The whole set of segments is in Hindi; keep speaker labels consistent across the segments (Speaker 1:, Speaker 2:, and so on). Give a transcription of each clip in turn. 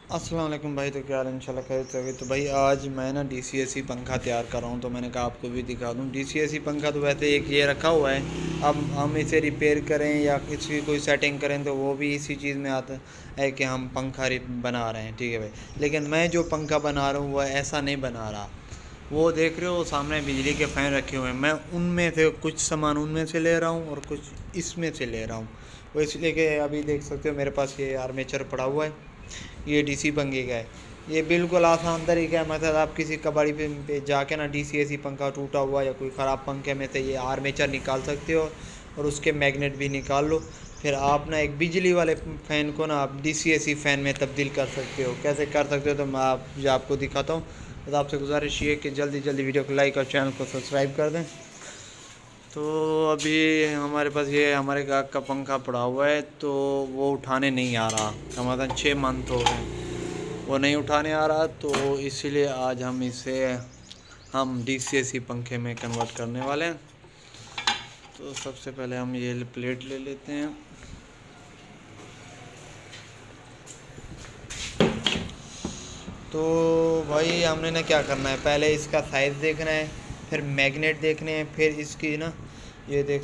Speaker 1: अस्सलाम वालेकुम भाई। तो क्या हाल है? इंशाल्लाह खैर से होगी। तो भाई आज मैं ना डीसीएसी पंखा तैयार कर रहा हूँ, तो मैंने कहा आपको भी दिखा दूँ। डीसीएसी पंखा तो वैसे एक ये रखा हुआ है, अब हम इसे रिपेयर करें या इसकी कोई सेटिंग करें तो वो भी इसी चीज़ में आता है कि हम पंखा बना रहे हैं, ठीक है भाई। लेकिन मैं जो पंखा बना रहा हूँ वह ऐसा नहीं बना रहा। वो देख रहे हो सामने बिजली के फ़ैन रखे हुए हैं, मैं उनमें से कुछ सामान उनमें से ले रहा हूँ और कुछ इसमें से ले रहा हूँ। वो इसलिए कि अभी देख सकते हो मेरे पास ये आर्मेचर पड़ा हुआ है, ये डीसी पंखे का है। ये बिल्कुल आसान तरीका है, मतलब आप किसी कबाड़ी पे जाके ना डीसीएसी पंखा टूटा हुआ या कोई ख़राब पंखे में से ये आर्मेचर निकाल सकते हो और उसके मैग्नेट भी निकाल लो। फिर आप ना एक बिजली वाले फ़ैन को ना आप डीसीएसी फ़ैन में तब्दील कर सकते हो। कैसे कर सकते हो तो मैं आपको दिखाता हूँ। तो आपसे गुजारिश ये है कि जल्दी जल्दी वीडियो को लाइक और चैनल को सब्सक्राइब कर दें। तो अभी हमारे पास ये हमारे गाहक का पंखा पड़ा हुआ है, तो वो उठाने नहीं आ रहा। कम 6 मंथ हो गए वो नहीं उठाने आ रहा, तो इसीलिए आज हम डीसीएसी पंखे में कन्वर्ट करने वाले हैं। तो सबसे पहले हम ये प्लेट ले लेते हैं। तो भाई हमने ना क्या करना है, पहले इसका साइज़ देखना है, फिर मैग्नेट देखने हैं, फिर इसकी ना ये देख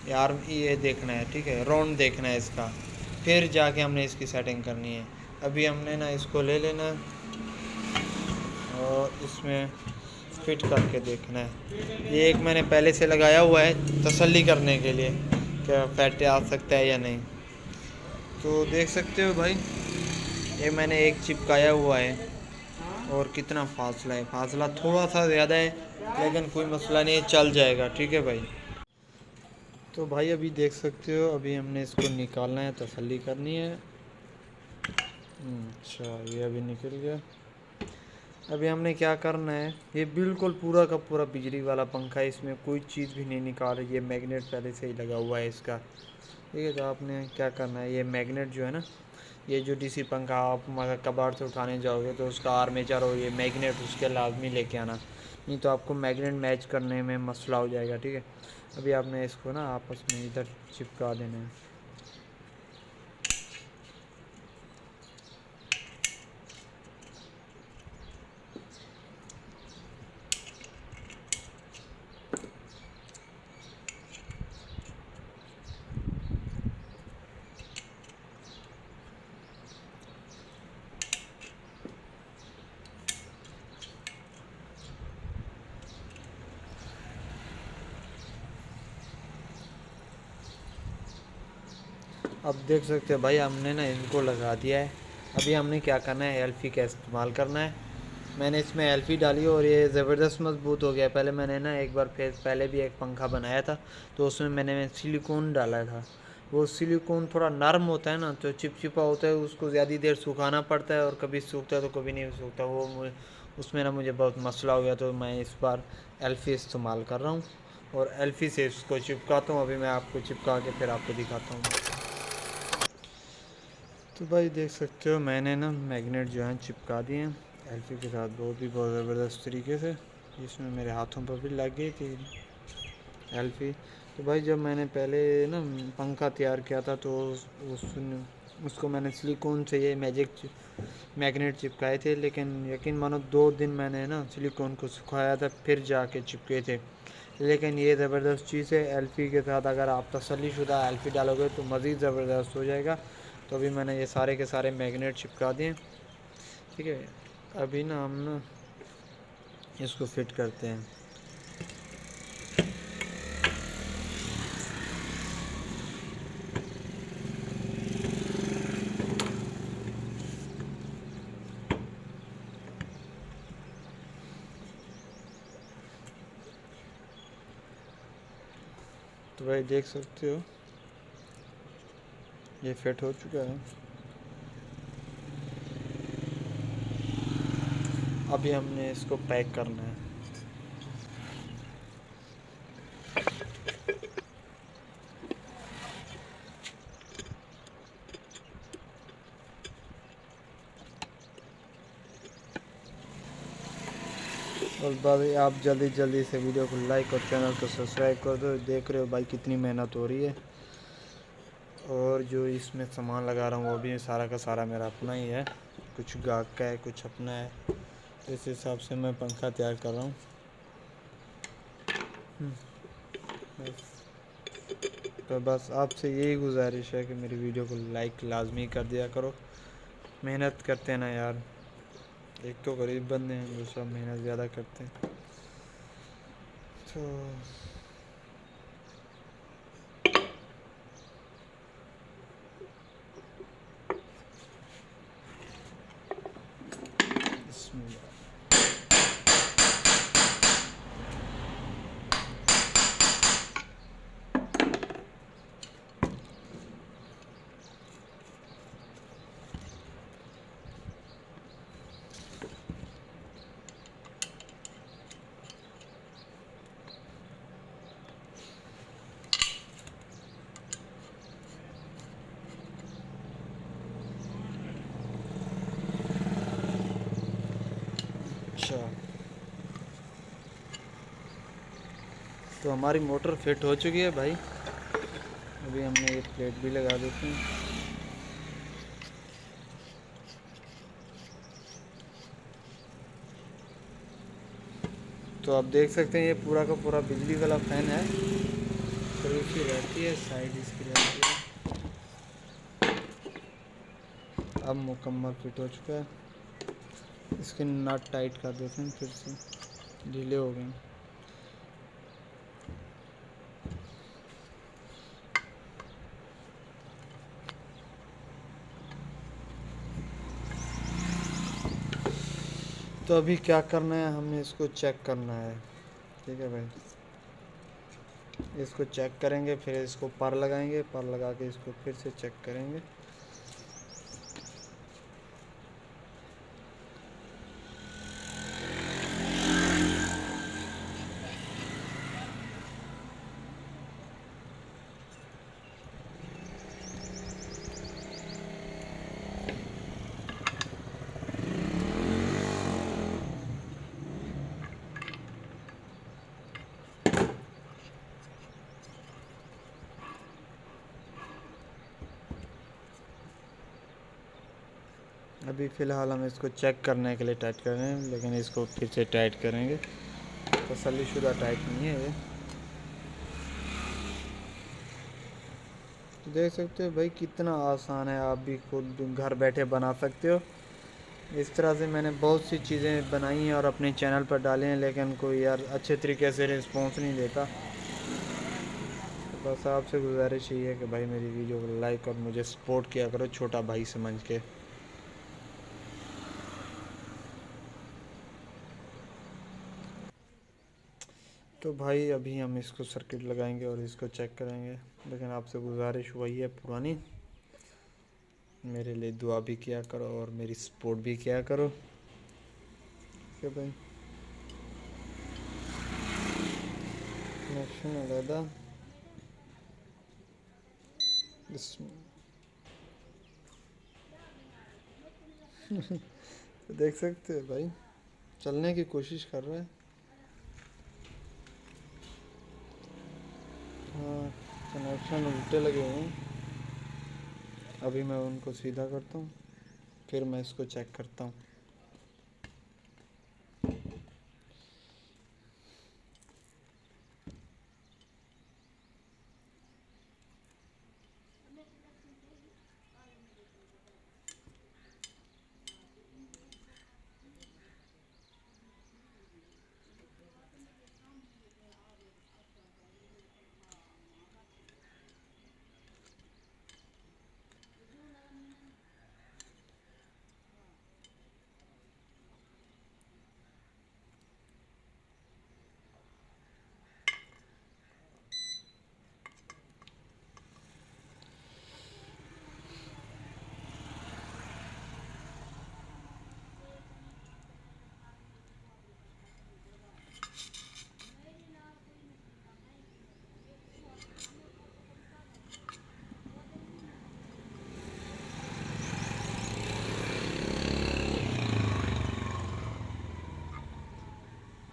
Speaker 1: यार ये देखना है, ठीक है, राउंड देखना है इसका, फिर जाके हमने इसकी सेटिंग करनी है। अभी हमने ना इसको ले लेना है और इसमें फिट करके देखना है। ये एक मैंने पहले से लगाया हुआ है तसल्ली करने के लिए क्या फैटे आ सकता है या नहीं। तो देख सकते हो भाई, ये मैंने एक चिपकाया हुआ है और कितना फासला है, फासला थोड़ा सा ज़्यादा है लेकिन कोई मसला नहीं है, चल जाएगा, ठीक है भाई। तो भाई अभी देख सकते हो, अभी हमने इसको निकालना है, तसल्ली करनी है। अच्छा, ये अभी निकल गया। अभी हमने क्या करना है, ये बिल्कुल पूरा का पूरा बिजली वाला पंखा है, इसमें कोई चीज़ भी नहीं निकाल रही। ये मैग्नेट पहले से ही लगा हुआ है इसका, ठीक है। तो आपने क्या करना है, ये मैग्नेट जो है ना, ये जो डीसी पंखा आप मगर कबाड़ से उठाने जाओगे तो उसका आर्मेचर और ये मैग्नेट उसके लाजमी लेके आना, नहीं तो आपको मैग्नेट मैच करने में मसला हो जाएगा, ठीक है। अभी आपने इसको ना आपस में इधर चिपका देना है। अब देख सकते हैं भाई, हमने ना इनको लगा दिया है। अभी हमने क्या करना है, एल्फ़ी का इस्तेमाल करना है। मैंने इसमें एल्फ़ी डाली और ये ज़बरदस्त मजबूत हो गया। पहले मैंने ना एक बार फिर पहले भी एक पंखा बनाया था, तो उसमें मैंने सिलिकॉन डाला था। वो सिलिकॉन थोड़ा नरम होता है ना, तो चिपचिपा होता है, उसको ज़्यादा देर सुखाना पड़ता है और कभी सूखता है तो कभी नहीं सूखता। उसमें ना मुझे बहुत मसला हो गया, तो मैं इस बार एल्फ़ी इस्तेमाल कर रहा हूँ और एल्फ़ी से इसको चिपकाता हूँ। अभी मैं आपको चिपका के फिर आपको दिखाता हूँ। तो भाई देख सकते हो, मैंने ना मैग्नेट जो है चिपका दिए हैं एल्फ़ी के साथ, बहुत ज़बरदस्त तरीके से। इसमें मेरे हाथों पर भी लग गई थी एल्फ़ी। तो भाई जब मैंने पहले ना पंखा तैयार किया था, तो उसको मैंने सिलिकॉन से ये मैग्नेट चिपकाए थे, लेकिन यकीन मानो 2 दिन मैंने ना सिलिकॉन को सुखाया था फिर जाके चिपके थे। लेकिन ये ज़बरदस्त चीज़ है, एल्फ़ी के साथ अगर आप तसल्लीशुदा एल्फ़ी डालोगे तो मज़ीद ज़बरदस्त हो जाएगा। तो अभी मैंने ये सारे के सारे मैग्नेट चिपका दिए, ठीक है। अभी ना हम ना इसको फिट करते हैं। तो भाई देख सकते हो, ये फिट हो चुका है। अभी हमने इसको पैक करना है। और भाई आप जल्दी जल्दी से वीडियो को लाइक और चैनल को सब्सक्राइब कर दो। देख रहे हो भाई कितनी मेहनत हो रही है, और जो इसमें सामान लगा रहा हूँ वो भी सारा का सारा मेरा अपना ही है। कुछ गाहक का है, कुछ अपना है, तो इस हिसाब से मैं पंखा तैयार कर रहा हूँ। तो बस आपसे यही गुजारिश है कि मेरी वीडियो को लाइक लाजमी कर दिया करो। मेहनत करते हैं ना यार, एक तो गरीब बंदे हैं, दूसरा मेहनत ज़्यादा करते हैं। तो अच्छा, तो हमारी मोटर फिट हो चुकी है भाई। अभी हमने ये प्लेट भी लगा देते हैं। तो आप देख सकते हैं ये पूरा का पूरा बिजली वाला फैन है, तो इसकी रहती है साइड, इसकी रहती है। अब मुकम्मल फिट हो चुका है। इसके नट टाइट कर देते हैं, फिर से ढीले हो गए। तो अभी क्या करना है, हमें इसको चेक करना है। ठीक है भाई, इसको चेक करेंगे, फिर इसको पर लगाएंगे, पर लगा के इसको फिर से चेक करेंगे। अभी फ़िलहाल हम इसको चेक करने के लिए टाइट कर रहे हैं, लेकिन इसको फिर से टाइट करेंगे। तसल्लीशुदा टाइट नहीं है ये। तो देख सकते हो भाई कितना आसान है, आप भी खुद घर बैठे बना सकते हो। इस तरह से मैंने बहुत सी चीज़ें बनाई हैं और अपने चैनल पर डाले हैं, लेकिन कोई यार अच्छे तरीके से रिस्पॉन्स नहीं देता। तो बस आपसे गुजारिश यही है कि भाई मेरी वीडियो को लाइक और मुझे सपोर्ट किया करो, छोटा भाई समझ के। तो भाई अभी हम इसको सर्किट लगाएंगे और इसको चेक करेंगे, लेकिन आपसे गुजारिश वही है पुरानी, मेरे लिए दुआ भी किया करो और मेरी सपोर्ट भी किया करो। ठीक है भाई, कनेक्शन अलहदा। तो देख सकते हो भाई, चलने की कोशिश कर रहा है। हाँ, कनेक्शन उल्टे लगे हुए हैं। अभी मैं उनको सीधा करता हूँ, फिर मैं इसको चेक करता हूँ।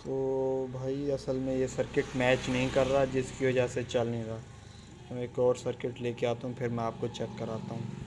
Speaker 1: तो भाई असल में ये सर्किट मैच नहीं कर रहा, जिसकी वजह से चल नहीं रहा। मैं एक और सर्किट लेके आता हूँ, फिर मैं आपको चेक कराता हूँ।